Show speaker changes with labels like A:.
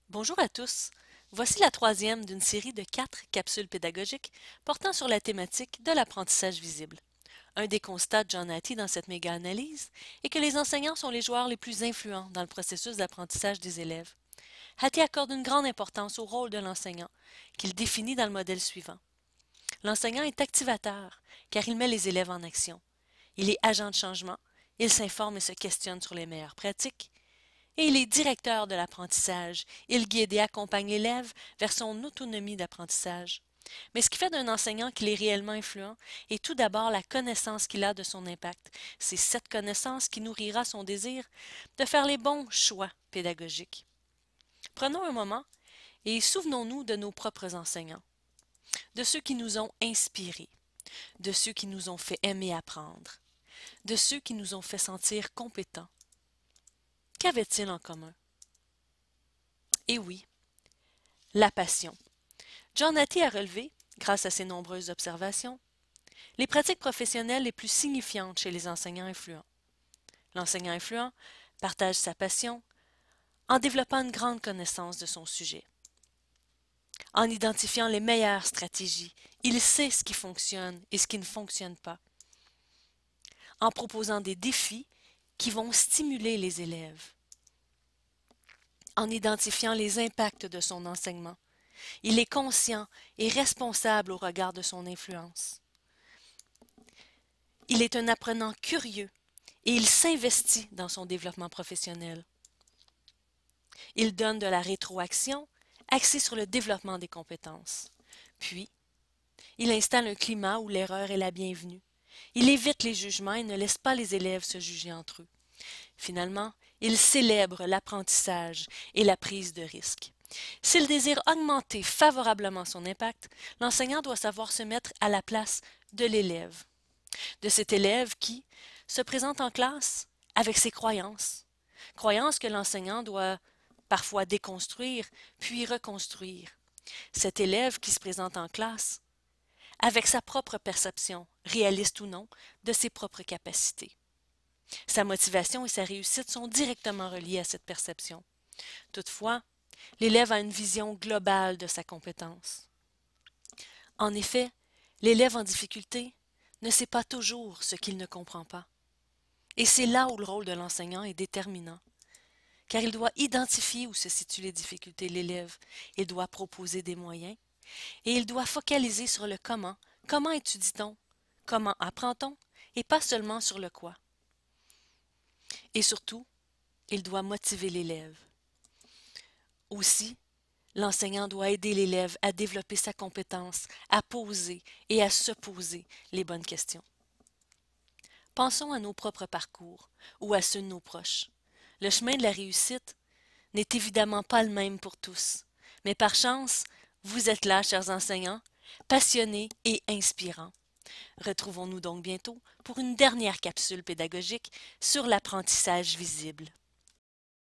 A: Bonjour à tous. Voici la troisième d'une série de 4 capsules pédagogiques portant sur la thématique de l'apprentissage visible. Un des constats de John Hattie dans cette méga-analyse est que les enseignants sont les joueurs les plus influents dans le processus d'apprentissage des élèves. Hattie accorde une grande importance au rôle de l'enseignant, qu'il définit dans le modèle suivant. L'enseignant est activateur, car il met les élèves en action. Il est agent de changement, il s'informe et se questionne sur les meilleures pratiques, et il est directeur de l'apprentissage. Il guide et accompagne l'élève vers son autonomie d'apprentissage. Mais ce qui fait d'un enseignant qu'il est réellement influent est tout d'abord la connaissance qu'il a de son impact. C'est cette connaissance qui nourrira son désir de faire les bons choix pédagogiques. Prenons un moment et souvenons-nous de nos propres enseignants, de ceux qui nous ont inspirés, de ceux qui nous ont fait aimer apprendre, de ceux qui nous ont fait sentir compétents. Qu'avaient-ils en commun? Eh oui, la passion. John Hattie a relevé, grâce à ses nombreuses observations, les pratiques professionnelles les plus signifiantes chez les enseignants influents. L'enseignant influent partage sa passion en développant une grande connaissance de son sujet. En identifiant les meilleures stratégies, il sait ce qui fonctionne et ce qui ne fonctionne pas. En proposant des défis qui vont stimuler les élèves. En identifiant les impacts de son enseignement. Il est conscient et responsable au regard de son influence. Il est un apprenant curieux et il s'investit dans son développement professionnel. Il donne de la rétroaction axée sur le développement des compétences. Puis, il installe un climat où l'erreur est la bienvenue. Il évite les jugements et ne laisse pas les élèves se juger entre eux. Finalement, il célèbre l'apprentissage et la prise de risque. S'il désire augmenter favorablement son impact, l'enseignant doit savoir se mettre à la place de l'élève, de cet élève qui se présente en classe avec ses croyances, croyances que l'enseignant doit parfois déconstruire puis reconstruire. Cet élève qui se présente en classe avec sa propre perception, réaliste ou non, de ses propres capacités. Sa motivation et sa réussite sont directement reliées à cette perception. Toutefois, l'élève a une vision globale de sa compétence. En effet, l'élève en difficulté ne sait pas toujours ce qu'il ne comprend pas. Et c'est là où le rôle de l'enseignant est déterminant, car il doit identifier où se situent les difficultés de l'élève, il doit proposer des moyens, et il doit focaliser sur le comment. Comment étudie-t-on? Comment apprend-on? Et pas seulement sur le quoi. Et surtout, il doit motiver l'élève. Aussi, l'enseignant doit aider l'élève à développer sa compétence, à poser et à se poser les bonnes questions. Pensons à nos propres parcours ou à ceux de nos proches. Le chemin de la réussite n'est évidemment pas le même pour tous, mais par chance, vous êtes là, chers enseignants, passionnés et inspirants. Retrouvons-nous donc bientôt pour une dernière capsule pédagogique sur l'apprentissage visible.